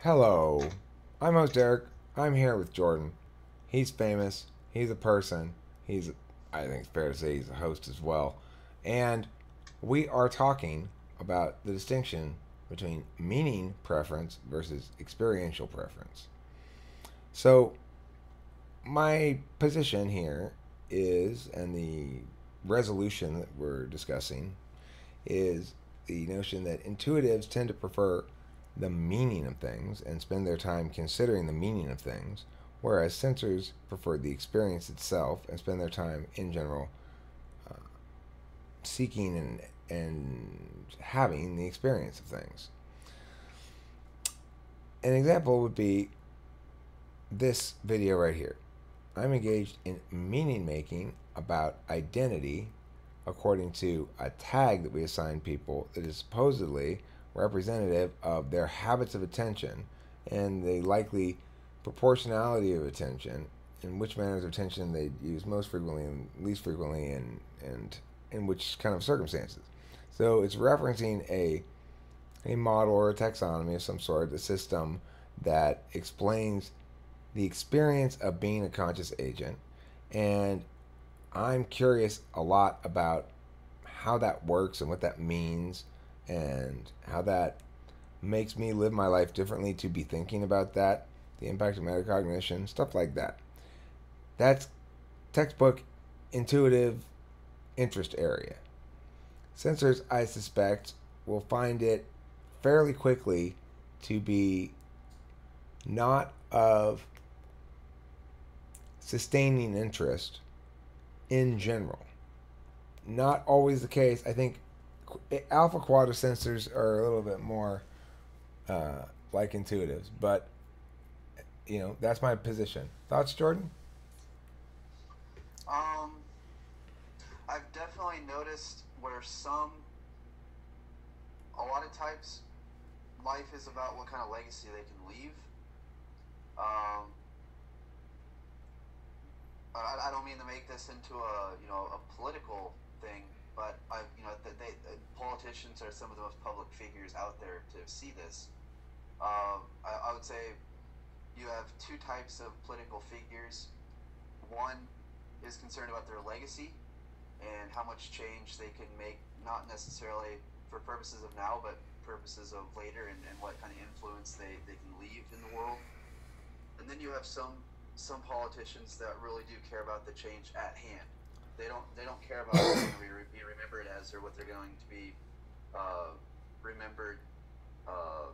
Hello, I'm host Eric. I'm here with Jordan. He's famous. He's a person. I think it's fair to say he's a host as well. And we are talking about the distinction between meaning preference versus experiential preference. So, my position here is, and the resolution that we're discussing is the notion that intuitives tend to prefer the meaning of things and spend their time considering the meaning of things, whereas sensors prefer the experience itself and spend their time, in general, uh, seeking and having the experience of things. An example would be this video right here. I'm engaged in meaning making about identity according to a tag that we assign people that is supposedly representative of their habits of attention and the likely proportionality of attention and which manners of attention they use most frequently and least frequently and in which kind of circumstances. So it's referencing a model or a taxonomy of some sort, a system that explains the experience of being a conscious agent. And I'm curious a lot about how that works and what that means and how that makes me live my life differently to be thinking about that, the impact of metacognition, stuff like that. That's textbook intuitive interest area. Sensors, I suspect, will find it fairly quickly to be not of sustaining interest in general. Not always the case. I think alpha quadrant sensors are a little bit more like intuitives, but that's my position. Thoughts, Jordan? Um, I've definitely noticed where a lot of types, life is about what kind of legacy they can leave. Um, I don't mean to make this into a political thing, but politicians are some of the most public figures out there to see this. I would say you have two types of political figures. One is concerned about their legacy and how much change they can make, not necessarily for purposes of now, but purposes of later, and what kind of influence they can leave in the world. And then you have some politicians that really do care about the change at hand. They don't care about what they're going to be remembered as or what they're going to be remembered uh,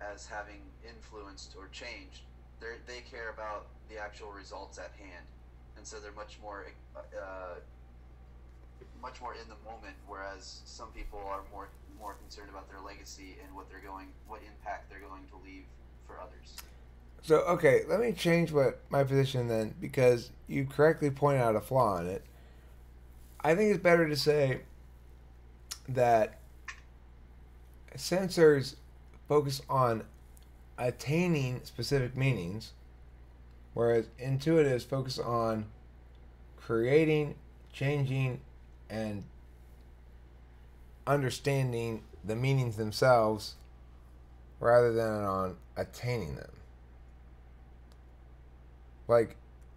as having influenced or changed. They care about the actual results at hand, and so they're much more in the moment. Whereas some people are more concerned about their legacy and what impact they're going to leave for others. So, okay, let me change what my position then, because you correctly point out a flaw in it. I think it's better to say that sensors focus on attaining specific meanings, whereas intuitives focus on creating, changing, and understanding the meanings themselves rather than on attaining them. Like,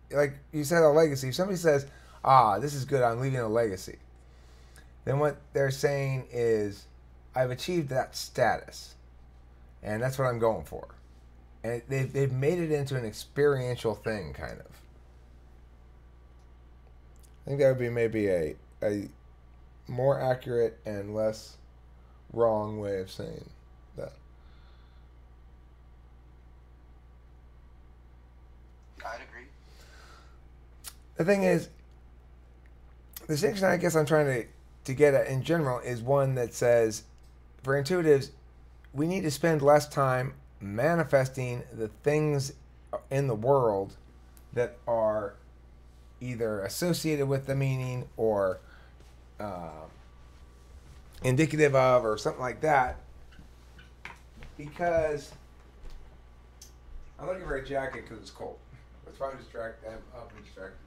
like you said, a legacy. If somebody says, this is good, I'm leaving a legacy, then what they're saying is, I've achieved that status, and that's what I'm going for. And they've made it into an experiential thing, kind of. I think that would be maybe a more accurate and less wrong way of saying that. I'd agree. The thing is, the distinction I guess I'm trying to get at in general is one that says, for intuitives, we need to spend less time manifesting the things in the world that are either associated with the meaning or uh, indicative of or something like that, because I'm looking for a jacket because it's cold. That's why I'm distracted. I'm up and distracted.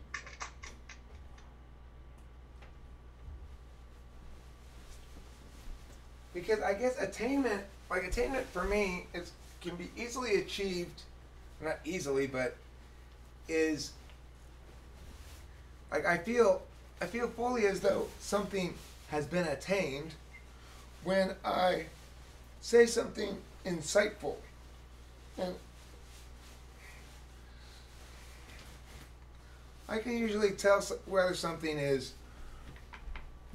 Because I guess attainment like attainment for me is can be easily achieved, not easily, but is like I feel fully as though something has been attained when I say something insightful. And I can usually tell whether something is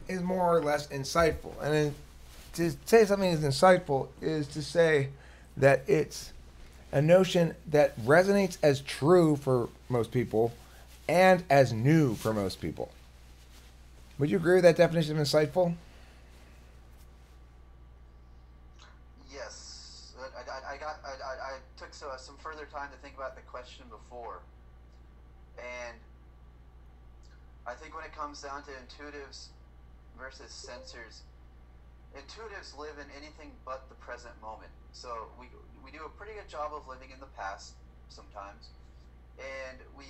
more or less insightful. And then to say something is insightful is to say that it's a notion that resonates as true for most people and as new for most people. Would you agree with that definition of insightful? Yes, I took some further time to think about the question before, and I think when it comes down to intuitives versus sensors, intuitives live in anything but the present moment. So we do a pretty good job of living in the past sometimes, and we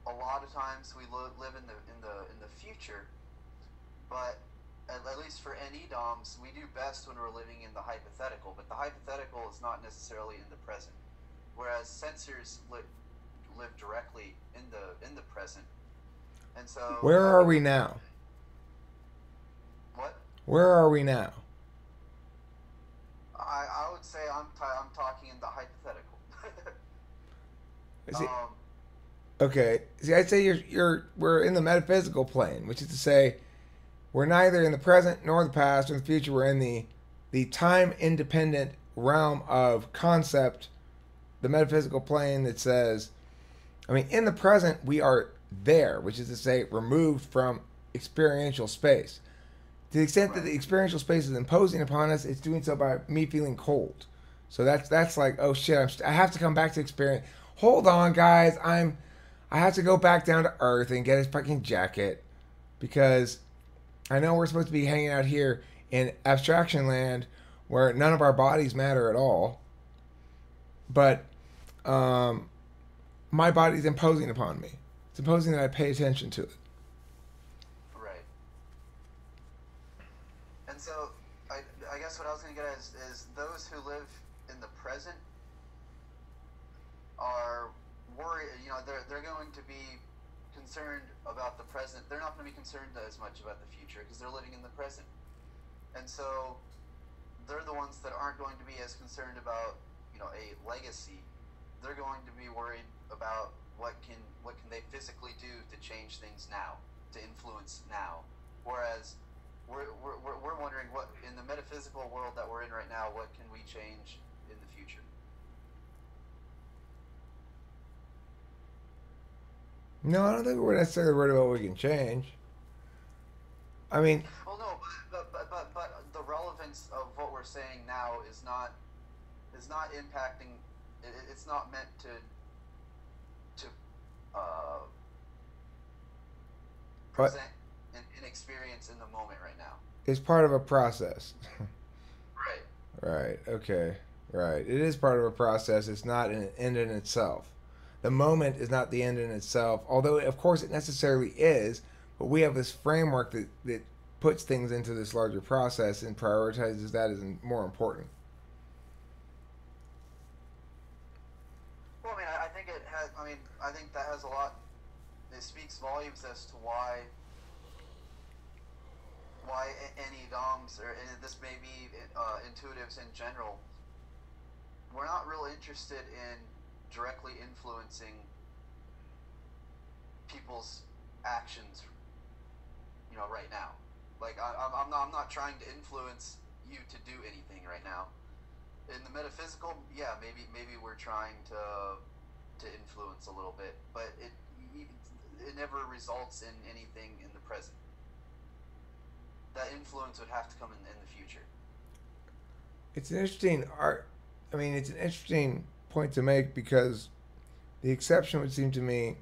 a lot of times we live in the future. But at least for NE-DOMs, we do best when we're living in the hypothetical. But the hypothetical is not necessarily in the present, whereas sensors live directly in the present. And so where are we now? What? Where are we now? I would say I'm talking in the hypothetical. Is it, okay. See, I'd say we're in the metaphysical plane, which is to say, we're neither in the present nor the past or the future. We're in the time independent realm of concept, the metaphysical plane that says, I mean, in the present we are there, which is to say, removed from experiential space. To the extent that the experiential space is imposing upon us, it's doing so by me feeling cold. So that's like, oh shit, I have to come back to experience. Hold on, guys, I have to go back down to Earth and get his fucking jacket because I know we're supposed to be hanging out here in abstraction land where none of our bodies matter at all. But my body's imposing upon me. It's imposing that I pay attention to it. Right. And so I guess what I was going to get at is those who live in the present are worried, they're going to be concerned about the present. They're not going to be concerned as much about the future because they're living in the present. And so they're the ones that aren't going to be as concerned about, a legacy. They're going to be worried about what can they physically do to change things now, to influence now. Whereas we're wondering what in the metaphysical world that we're in right now, what can we change in the future? No, I don't think we're necessarily worried about what we can change. I mean, well, no, but the relevance of what we're saying now is not impacting. It's not meant to present an experience in the moment right now. It's part of a process. Right. Right. Okay. Right. It is part of a process. It's not an end in itself. The moment is not the end in itself, although of course it necessarily is, but we have this framework that puts things into this larger process and prioritizes that as more important. Well, I think it has. I think that has a lot. It speaks volumes as to why NE-DOMs or this may be intuitives in general. We're not really interested in directly influencing people's actions, right now. Like I'm not trying to influence you to do anything right now. In the metaphysical, yeah, maybe we're trying to influence a little bit, but it never results in anything in the present. That influence would have to come in the future. It's an interesting it's an interesting point to make because the exception would seem to me,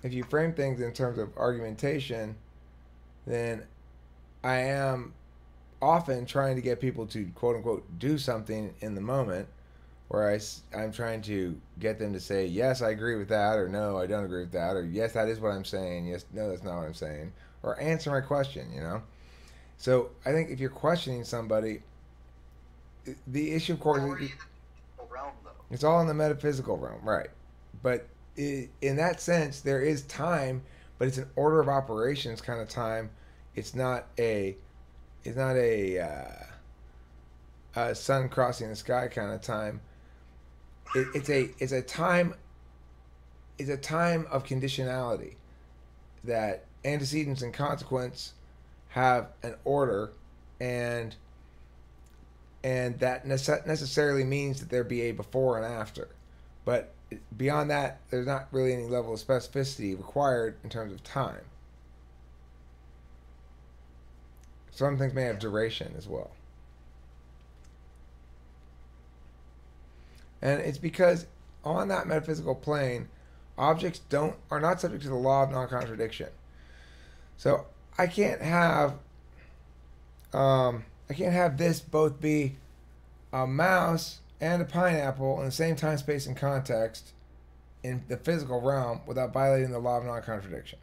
if you frame things in terms of argumentation, then I am often trying to get people to quote unquote do something in the moment, where I'm trying to get them to say yes, I agree with that, or no, I don't agree with that, or yes, that is what I'm saying, yes, no, that's not what I'm saying, or answer my question, So I think if you're questioning somebody, the issue, of course, Already in the physical realm, though. it's all in the metaphysical realm, right? But in that sense, there is time, but it's an order of operations kind of time. It's not a, it's not a sun crossing the sky kind of time. It's a time. It's a time of conditionality that antecedents and consequence have an order, and that necessarily means that there be a before and after. But beyond that, there's not really any level of specificity required in terms of time. Some things may have Yeah. duration as well. And it's because on that metaphysical plane, objects don't are not subject to the law of non-contradiction. So I can't have I can't have this both be a mouse and a pineapple in the same time, space, and context in the physical realm without violating the law of non-contradiction.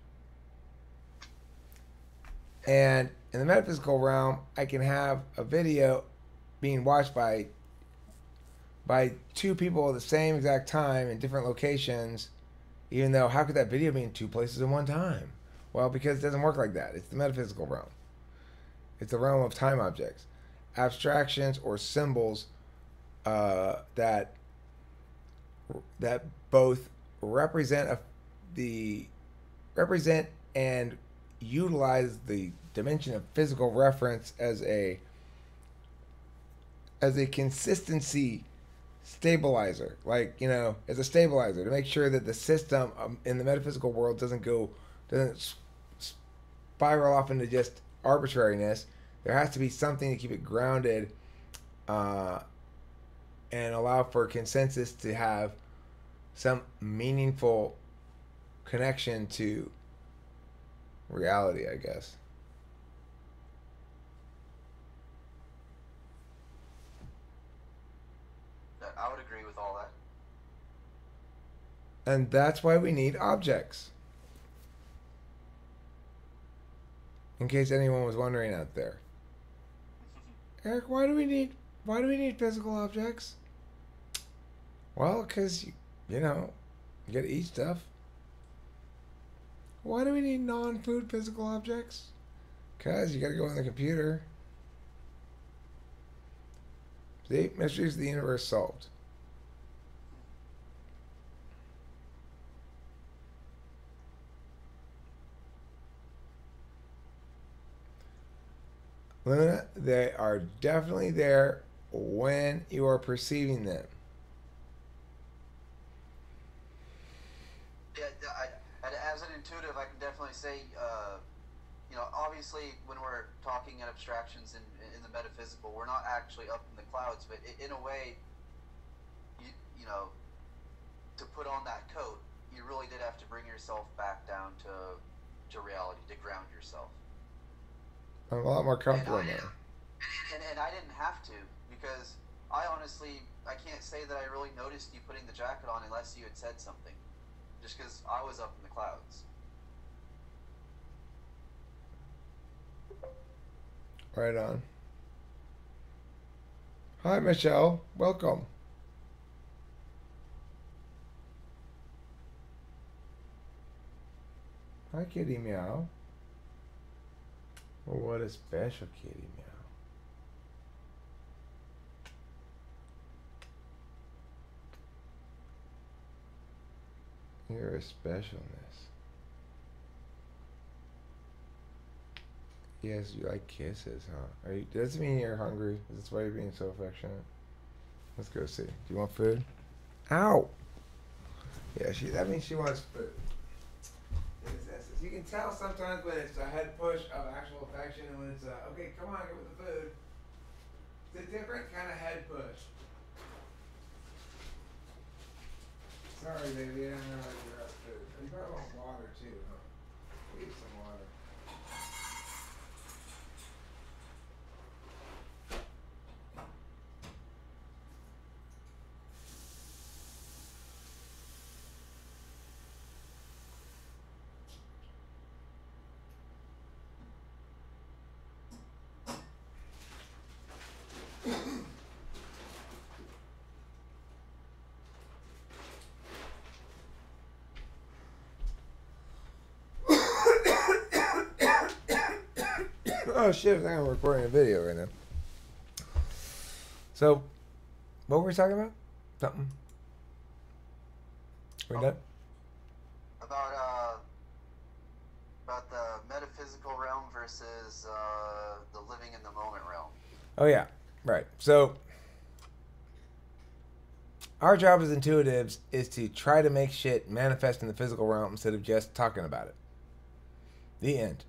And in the metaphysical realm, I can have a video being watched by two people at the same exact time in different locations, even though how could that video be in two places at one time? Well, because it doesn't work like that. It's the metaphysical realm. It's the realm of time objects, abstractions or symbols that both represent and utilize the dimension of physical reference as a consistency stabilizer, like, as a stabilizer to make sure that the system in the metaphysical world doesn't spiral off into just arbitrariness. There has to be something to keep it grounded, and allow for consensus to have some meaningful connection to reality, I guess. I would agree with all that. And that's why we need objects. In case anyone was wondering out there. Eric, why do we need physical objects? Well, because, you gotta eat stuff. Why do we need non-food physical objects? Because you gotta go on the computer. See? Mysteries of the universe solved. Luna, they are definitely there when you are perceiving them. Yeah, as an intuitive, I can definitely say, obviously, when we're talking in abstractions in the metaphysical, we're not actually up in the clouds, but in a way, you know, to put on that coat, you really did have to bring yourself back down to reality, to ground yourself. I'm a lot more And comfortable I now. and I didn't have to, because I honestly, I can't say that I really noticed you putting the jacket on unless you had said something, just because I was up in the clouds. Right on. Hi, Michelle. Welcome. Hi, Kitty Meow. Oh, what a special kitty meow. You're a specialness. Yes, you like kisses, huh? Does it mean you're hungry? Is this why you're being so affectionate? Let's go see. Do you want food? Ow! Yeah, that means she wants food. You can tell sometimes when it's a head push of actual affection and when it's okay, come on, get with the food. It's a different kind of head push. Sorry, baby, I don't know if you're out of food. You probably want water too, huh? We'll get some water. Oh shit! I think I'm recording a video right now. So, what were we talking about? Something. We done? About the metaphysical realm versus the living in the moment realm. Oh yeah, right. So, our job as intuitives is to try to make shit manifest in the physical realm instead of just talking about it. The end.